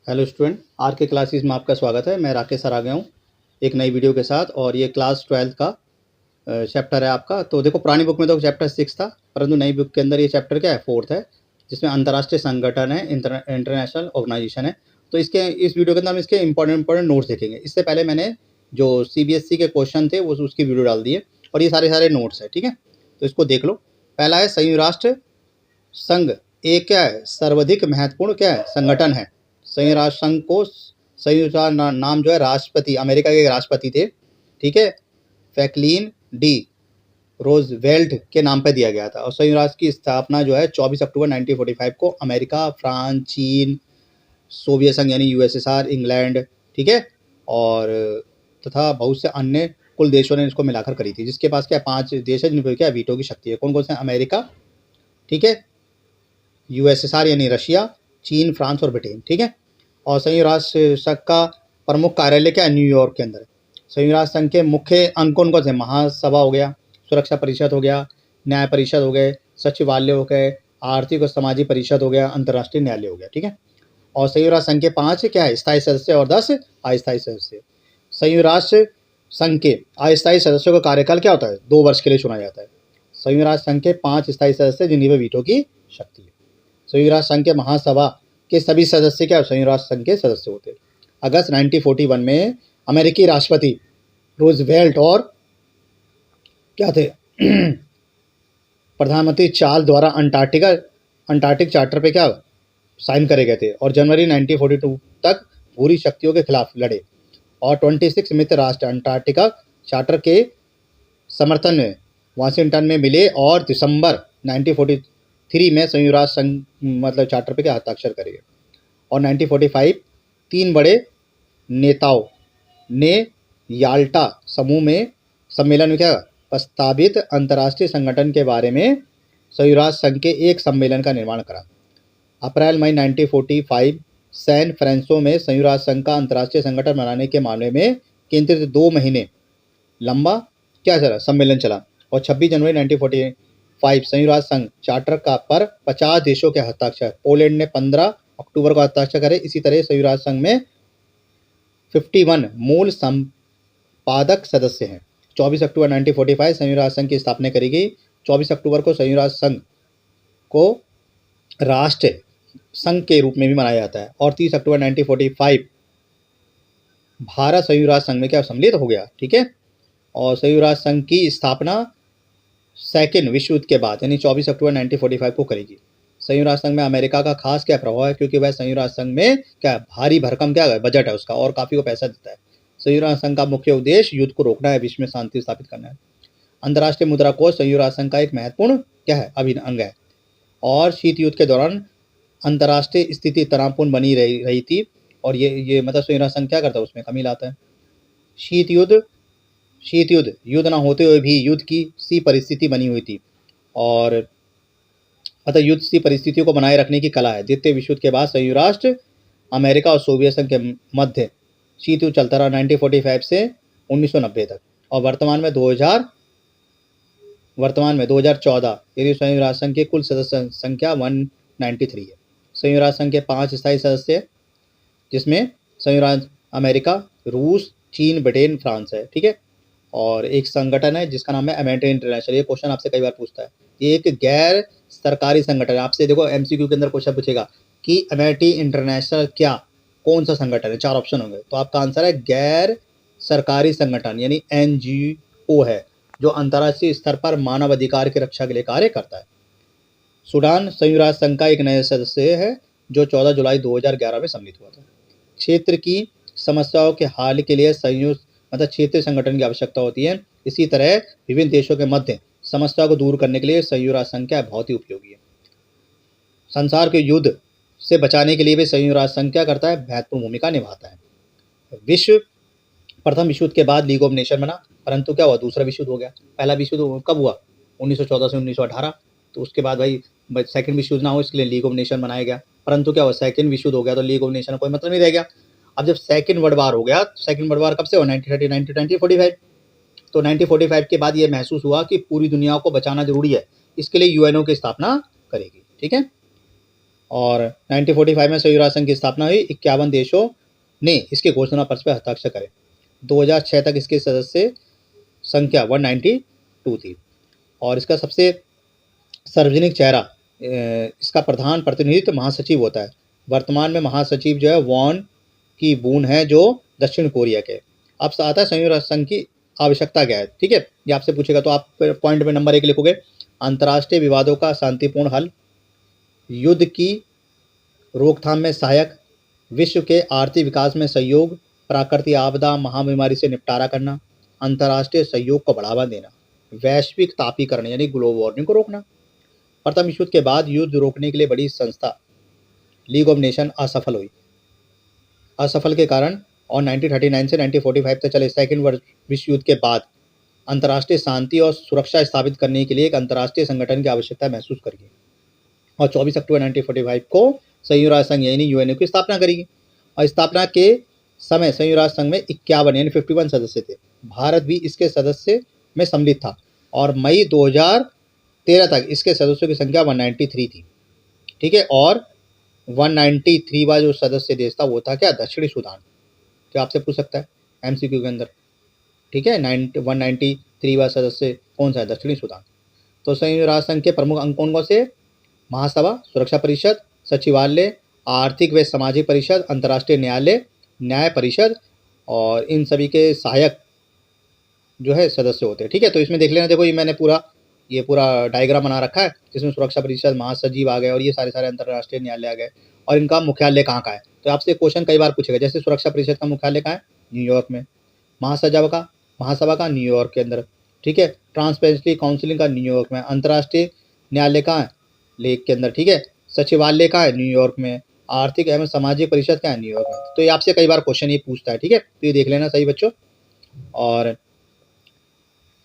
Hello student, are के classes में आपका स्वागत है। मैं राकेश सर आ गया हूँ एक नई वीडियो के साथ। और ये क्लास 12 का चैप्टर है आपका। तो देखो, पुरानी बुक में तो चैप्टर 6 था, परंतु नई बुक के अंदर ये चैप्टर क्या है, 4th है, जिसमें अंतर्राष्ट्रीय संगठन है, इंटरनेशनल ऑर्गेनाइजेशन है। तो इस वीडियो के अंदर हम इसके इंपॉर्टेंट नोट्स देखेंगे। इससे पहले मैंने जो CBSE के क्वेश्चन थे वो उसकी वीडियो डाल दी है, और ये सारे नोट्स है, ठीक है। तो इसको देख लो। पहला है संयुक्त राष्ट्र संघ। एक क्या है, सर्वाधिक महत्वपूर्ण क्या है, संगठन है। संयुक्त राष्ट्र संघ को संयुक्त नाम जो है राष्ट्रपति, अमेरिका के राष्ट्रपति थे, ठीक है, फ्रैंकलिन डी रोजवेल्ट के नाम पे दिया गया था। और संयुक्त राष्ट्र की स्थापना जो है 24 अक्टूबर 1945 को अमेरिका, फ्रांस, चीन, सोवियत संघ यानी USSR, इंग्लैंड, ठीक है, और तथा बहुत से अन्य कुल देशों ने इसको मिलाकर करी थी, जिसके पास क्या 5 देश है जिनके क्या वीटो की शक्ति है। कौन कौन से? अमेरिका, ठीक है, USSR यानी रशिया, चीन, फ्रांस और ब्रिटेन, ठीक है। और संयुक्त राष्ट्र संघ का प्रमुख कार्यालय क्या है, न्यूयॉर्क के अंदर है। संयुक्त राष्ट्र संघ के मुख्य अंग कौन कौन से? महासभा हो गया, सुरक्षा परिषद हो गया, न्याय परिषद हो गए, सचिवालय हो गए, आर्थिक और सामाजिक परिषद हो गया, अंतर्राष्ट्रीय न्यायालय हो गया, ठीक है। और संयुक्त राष्ट्र संघ के 5 क्या है, स्थायी सदस्य और 10 अस्थायी सदस्य। संयुक्त राष्ट्र संघ के अस्थायी सदस्यों का कार्यकाल क्या होता है, 2 वर्ष के लिए चुना जाता है। संयुक्त राष्ट्र संघ के 5 स्थायी सदस्य जिन्हीं पर वीटो की शक्ति है। संयुक्त राष्ट्र संघ के महासभा के सभी सदस्य क्या संयुक्त राष्ट्र संघ के सदस्य होते हैं। अगस्त 1941 में अमेरिकी राष्ट्रपति रूजवेल्ट और क्या थे प्रधानमंत्री चार्ल्स द्वारा अंटार्कटिक चार्टर पे क्या साइन करे गए थे। और जनवरी 1942 तक पूरी शक्तियों के खिलाफ लड़े। और 26 मित्र राष्ट्र अंटार्कटिका चार्टर के समर्थन में वाशिंगटन में मिले और दिसंबर 1943 में संयुक्त राष्ट्र संघ मतलब चार्टर पे क्या हस्ताक्षर करेंगे। और 1945 3 बड़े नेताओं ने याल्टा समूह में सम्मेलन में क्या प्रस्तावित अंतर्राष्ट्रीय संगठन के बारे में संयुक्त राष्ट्र संघ के एक सम्मेलन का निर्माण करा। अप्रैल मई 1945 सैन फ्रांसिस्को में संयुक्त राष्ट्र संघ का अंतर्राष्ट्रीय संगठन बनाने के मामले में केंद्रित 2 महीने लंबा क्या चला सम्मेलन चला। और 26 जनवरी 1945 संयुक्त राष्ट्र संघ चार्टर का पर 50 देशों के हस्ताक्षर। पोलैंड ने 15 अक्टूबर को हस्ताक्षर करे। इसी तरह संयुक्त राष्ट्र संघ में 51 मूल संपादक सदस्य हैं। 24 अक्टूबर 1945 संयुक्त राष्ट्र संघ की स्थापना करी गई। 24 अक्टूबर को संयुक्त राष्ट्र संघ को राष्ट्र संघ के रूप में भी मनाया जाता है। और 30 अक्टूबर 1945 भारत संयुक्त राष्ट्र संघ में क्या सम्मिलित हो गया, ठीक है। और संयुक्त राष्ट्र संघ की स्थापना सेकेंड विश्व युद्ध के बाद यानी 24 अक्टूबर 1945 को करेगी। संयुक्त राष्ट्र संघ में अमेरिका का खास क्या प्रभाव है, क्योंकि वह संयुक्त राष्ट्र संघ में क्या भारी भरकम क्या है बजट है उसका, और काफ़ी को पैसा देता है। संयुक्त राष्ट्र संघ का मुख्य उद्देश्य युद्ध को रोकना है, विश्व में शांति स्थापित करना है। अंतर्राष्ट्रीय मुद्रा कोष संयुक्त राष्ट्र संघ का एक महत्वपूर्ण क्या है अभिन्न अंग है। और शीत युद्ध के दौरान अंतर्राष्ट्रीय स्थिति तनावपूर्ण बनी रही थी। और ये मतलब संयुक्त राष्ट्र संघ क्या करता है, उसमें कमी लाता है। शीत युद्ध ना होते हुए भी युद्ध की सी परिस्थिति बनी हुई थी। और अतः युद्ध सी परिस्थितियों को बनाए रखने की कला है। द्वितीय विश्व युद्ध के बाद संयुक्त राष्ट्र अमेरिका और सोवियत संघ के मध्य शीत युद्ध चलता रहा 1945 से 1990 तक। और वर्तमान में 2014 यदि संयुक्त राष्ट्र संघ की कुल सदस्य संख्या 193 है। संयुक्त राष्ट्र संघ के 5 स्थायी सदस्य हैं, जिसमें संयुक्त राष्ट्र अमेरिका, रूस, चीन, ब्रिटेन, फ्रांस है, ठीक है। और एक संगठन है जिसका नाम है एमिटी इंटरनेशनल। ये क्वेश्चन आपसे कई बार पूछता है। ये एक गैर सरकारी संगठन है। आपसे देखो MCQ के अंदर क्वेश्चन पूछेगा कि एमिटी इंटरनेशनल क्या कौन सा संगठन है, 4 ऑप्शन होंगे। तो आपका आंसर है गैर सरकारी संगठन यानी NGO है, जो अंतर्राष्ट्रीय स्तर पर मानव अधिकार की रक्षा के लिए कार्य करता है। सूडान संयुक्त राष्ट्र संघ का एक नया सदस्य है जो 14 जुलाई 2011 में सम्मिलित हुआ था। क्षेत्र की समस्याओं के हल के लिए संयुक्त मतलब क्षेत्रीय संगठन की आवश्यकता होती है। इसी तरह विभिन्न देशों के मध्य समस्याओं को दूर करने के लिए संयुक्त राष्ट्र संघ क्या बहुत ही उपयोगी है। संसार के युद्ध से बचाने के लिए भी संयुक्त राष्ट्र संघ क्या करता है, महत्वपूर्ण भूमिका निभाता है। प्रथम विश्व युद्ध के बाद लीग ऑफ नेशन बना, परंतु क्या हुआ, दूसरा विश्व युद्ध हो गया। पहला विश्व युद्ध कब हुआ, 1914 से 1918। तो उसके बाद भाई सेकंड विश्व युद्ध ना हो इसके लिए लीग ऑफ नेशन बनाया गया। परंतु क्या हुआ, सेकंड विश्व युद्ध हो गया तो लीग ऑफ नेशन का कोई मतलब नहीं रह गया। अब जब सेकंड वर्ल्ड वार हो गया, सेकंड वर्ल्ड वार कब से हुआ, 1930 1945। तो 1945 के बाद ये महसूस हुआ कि पूरी दुनिया को बचाना जरूरी है, इसके लिए UNO की स्थापना करेगी, ठीक है। और 1945 में संयुक्त राष्ट्र संघ की स्थापना हुई। 51 देशों ने इसके घोषणा पत्र पर हस्ताक्षर करे। 2006 तक इसके सदस्य संख्या 192 थी। और इसका सबसे सार्वजनिक चेहरा, इसका प्रधान प्रतिनिधित्व महासचिव होता है। वर्तमान में महासचिव जो है वॉन की बून है, जो दक्षिण कोरिया के। अब आता है संयुक्त राष्ट्र संघ की आवश्यकता क्या है। ठीक है, ये आपसे पूछेगा तो आप पॉइंट में नंबर 1 लिखोगे, अंतर्राष्ट्रीय विवादों का शांतिपूर्ण हल, युद्ध की रोकथाम में सहायक, विश्व के आर्थिक विकास में सहयोग, प्राकृतिक आपदा महाबीमारी से निपटारा करना, अंतर्राष्ट्रीय सहयोग को बढ़ावा देना, वैश्विक तापीकरण यानी ग्लोबल वार्मिंग को रोकना। प्रथम विश्व युद्ध के बाद युद्ध रोकने के लिए बड़ी संस्था लीग ऑफ नेशन असफल के कारण और 1939 से 1945 तक चले सेकेंड विश्व युद्ध के बाद अंतर्राष्ट्रीय शांति और सुरक्षा स्थापित करने के लिए एक अंतर्राष्ट्रीय संगठन की आवश्यकता महसूस करेगी और 24 अक्टूबर 1945 को संयुक्त राष्ट्र संघ यानी यूएनओ की स्थापना करेगी। और स्थापना के समय संयुक्त राष्ट्र संघ में 51 यानी 51 सदस्य थे। भारत भी इसके सदस्य में सम्मिलित था और मई 2013 तक इसके सदस्यों की संख्या 193 थी। ठीक है, और 193वां जो सदस्य देश था वो था क्या, दक्षिणी सूडान। जो आपसे पूछ सकता है एमसीक्यू के अंदर। ठीक है, 193वां सदस्य कौन सा है, दक्षिणी सूडान। तो संयुक्त राष्ट्र संघ के प्रमुख अंग कौन कौन से, महासभा, सुरक्षा परिषद, सचिवालय, आर्थिक व सामाजिक परिषद, अंतर्राष्ट्रीय न्यायालय, न्याय परिषद, और इन सभी के सहायक जो है सदस्य होते हैं। ठीक है, तो इसमें देख लेना, देखो ये मैंने पूरा डायग्राम बना रखा है जिसमें सुरक्षा परिषद, महासचिव आ गए और ये सारे अंतर्राष्ट्रीय न्यायालय आ गए और इनका मुख्यालय कहाँ का है। तो आपसे क्वेश्चन कई बार पूछेगा, जैसे सुरक्षा परिषद का मुख्यालय कहाँ है, न्यूयॉर्क में, महासभा का न्यूयॉर्क के अंदर। ठीक है, ट्रांसपेरेंसी काउंसिलिंग का न्यूयॉर्क में, अंतर्राष्ट्रीय न्यायालय कहाँ है, लेक के अंदर। ठीक है, सचिवालय कहाँ है, न्यूयॉर्क में, आर्थिक एवं सामाजिक परिषद कहाँ है, न्यूयॉर्क में। तो ये आपसे कई बार क्वेश्चन ये पूछता है। ठीक है, तो ये देख लेना सही बच्चों। और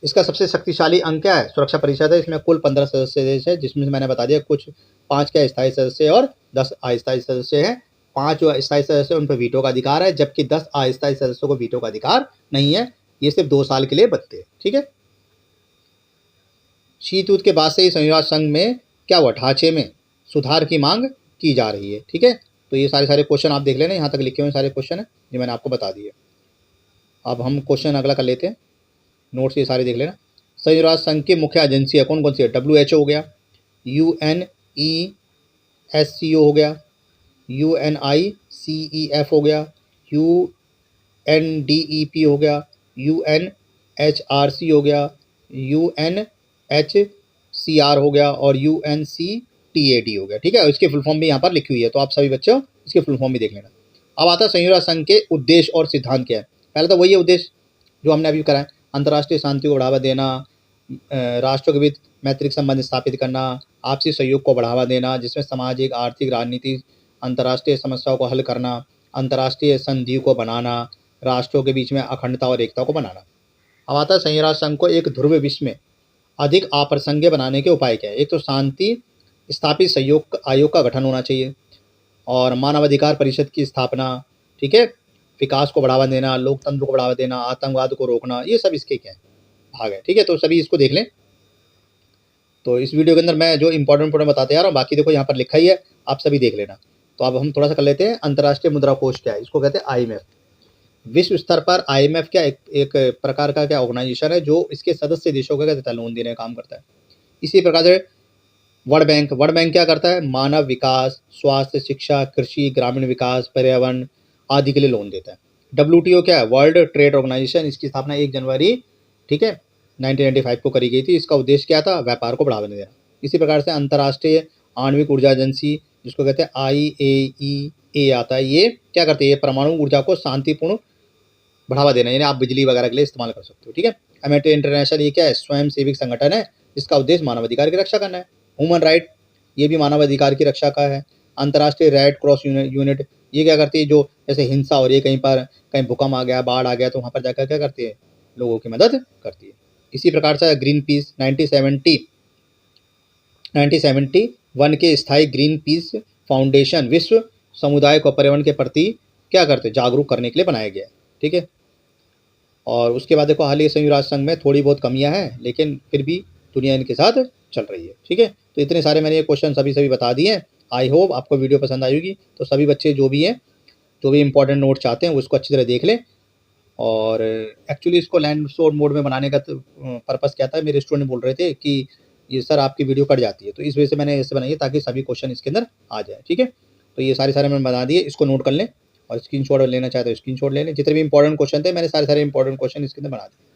इसका सबसे शक्तिशाली अंग क्या है, सुरक्षा परिषद है। इसमें कुल 15 सदस्य देश है, जिसमें से मैंने बता दिया कुछ 5 क्या स्थायी सदस्य और 10 अस्थायी सदस्य हैं। 5 जो स्थायी सदस्य उन पर वीटो का अधिकार है, जबकि 10 अस्थायी सदस्यों को वीटो का अधिकार नहीं है। ये सिर्फ 2 साल के लिए बनते हैं। ठीक है, शीत युद्ध के बाद से ही संयुक्त राष्ट्र संघ में क्या हुआ, ढांचे में सुधार की मांग की जा रही है। ठीक है, तो ये सारे क्वेश्चन आप देख लेना, यहाँ तक लिखे हुए सारे क्वेश्चन है ये मैंने आपको बता दिए। अब हम क्वेश्चन अगला कर लेते हैं, नोट्स ये सारे देख लेना। संयुक्त राष्ट्र संघ की मुख्य एजेंसी है कौन कौन सी है, WHO हो गया, UNESCO हो गया, UNICEF हो गया, UNDEP हो गया, UNHRC हो गया, UNHCR हो गया और UNCTAD हो गया। ठीक है, इसकी फुल फॉर्म भी यहाँ पर लिखी हुई है, तो आप सभी बच्चों इसकी फुल फॉर्म भी देख लेना। अब आता है संयुक्त राष्ट्र संघ के उद्देश्य और सिद्धांत क्या है। पहले तो वही है उद्देश्य जो हमने अभी करा है, अंतर्राष्ट्रीय शांति को बढ़ावा देना, राष्ट्रों के बीच मैत्रिक संबंध स्थापित करना, आपसी सहयोग को बढ़ावा देना जिसमें सामाजिक, आर्थिक, राजनीतिक, अंतर्राष्ट्रीय समस्याओं को हल करना, अंतर्राष्ट्रीय संधि को बनाना, राष्ट्रों के बीच में अखंडता और एकता को बनाना। अब आता है संयुक्त राष्ट्र संघ को एक ध्रुव विश्व में अधिक अप्रासंगिक बनाने के उपाय क्या है। एक तो शांति स्थापित सहयोग आयोग का गठन होना चाहिए और मानवाधिकार परिषद की स्थापना। ठीक है, विकास को बढ़ावा देना, लोकतंत्र को बढ़ावा देना, आतंकवाद को रोकना, ये सब इसके क्या भाग है। ठीक है, तो सभी इसको देख लें। तो इस वीडियो के अंदर मैं जो इंपॉर्टेंट बताते जा रहा हूँ, बाकी देखो यहाँ पर लिखा ही है, आप सभी देख लेना। तो अब हम थोड़ा सा कर लेते हैं, अंतर्राष्ट्रीय मुद्रा कोष क्या है, इसको कहते हैं IMF। विश्व स्तर पर IMF क्या एक प्रकार का क्या ऑर्गेनाइजेशन है जो इसके सदस्य देशों का कहते हैं लोन देने का काम करता है। इसी प्रकार से वर्ल्ड बैंक क्या करता है, मानव विकास, स्वास्थ्य, शिक्षा, कृषि, ग्रामीण विकास, पर्यावरण आदि के लिए लोन देता है। WTO क्या है, वर्ल्ड ट्रेड ऑर्गेनाइजेशन, इसकी स्थापना 1 जनवरी 1995 को करी गई थी। इसका उद्देश्य क्या था, व्यापार को बढ़ावा देना। इसी प्रकार से अंतर्राष्ट्रीय आणविक ऊर्जा एजेंसी जिसको कहते हैं IAEA आता है, ये क्या करती है, ये परमाणु ऊर्जा को शांतिपूर्ण बढ़ावा देना, यानी आप बिजली वगैरह के लिए इस्तेमाल कर सकते हो। ठीक है, एमिटी इंटरनेशनल ये क्या है, स्वयं सेविक संगठन है जिसका उद्देश्य मानवाधिकार की रक्षा करना है। ह्यूमन राइट ये भी मानवाधिकार की रक्षा का है। अंतर्राष्ट्रीय रेड क्रॉस यूनिट ये क्या करती है, जो जैसे हिंसा हो रही है कहीं भूकंप आ गया, बाढ़ आ गया, तो वहाँ पर जाकर क्या करती है, लोगों की मदद करती है। इसी प्रकार से ग्रीन पीस 1971 के स्थायी ग्रीन पीस फाउंडेशन विश्व समुदाय को पर्यावरण के प्रति क्या करते, जागरूक करने के लिए बनाया गया है। ठीक है, और उसके बाद देखो हाल ही संयुक्त राष्ट्र संघ में थोड़ी बहुत कमियां हैं, लेकिन फिर भी दुनिया इनके साथ चल रही है। ठीक है, तो इतने सारे मैंने ये क्वेश्चन सभी बता दिए हैं। आई होप आपको वीडियो पसंद आई होगी। तो सभी बच्चे जो भी हैं, जो भी इंपॉर्टेंट नोट चाहते हैं वो इसको अच्छी तरह देख लें। और एक्चुअली इसको लैंड शॉर्ट मोड में बनाने का पर्पस क्या था, मेरे स्टूडेंट बोल रहे थे कि ये सर आपकी वीडियो कट जाती है, तो इस वजह से मैंने ऐसे बनाई है ताकि सभी क्वेश्चन इसके अंदर आ जाए। ठीक है, तो ये सारे मैंने बना दिए, इसको नोट कर लें और स्क्रीनशॉट लेना चाहते हो स्क्रीनशॉट ले लें। जितने भी इंपॉर्टेंट क्वेश्चन थे मैंने सारे इंपॉर्टेंट क्वेश्चन इसके अंदर बना दिए।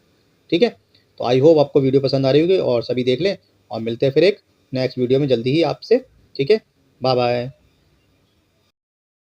ठीक है, तो आई होप आपको वीडियो पसंद आ रही होगी और सभी देख लें, और मिलते हैं फिर एक नेक्स्ट वीडियो में जल्दी ही आपसे। ठीक है, बाय बाय।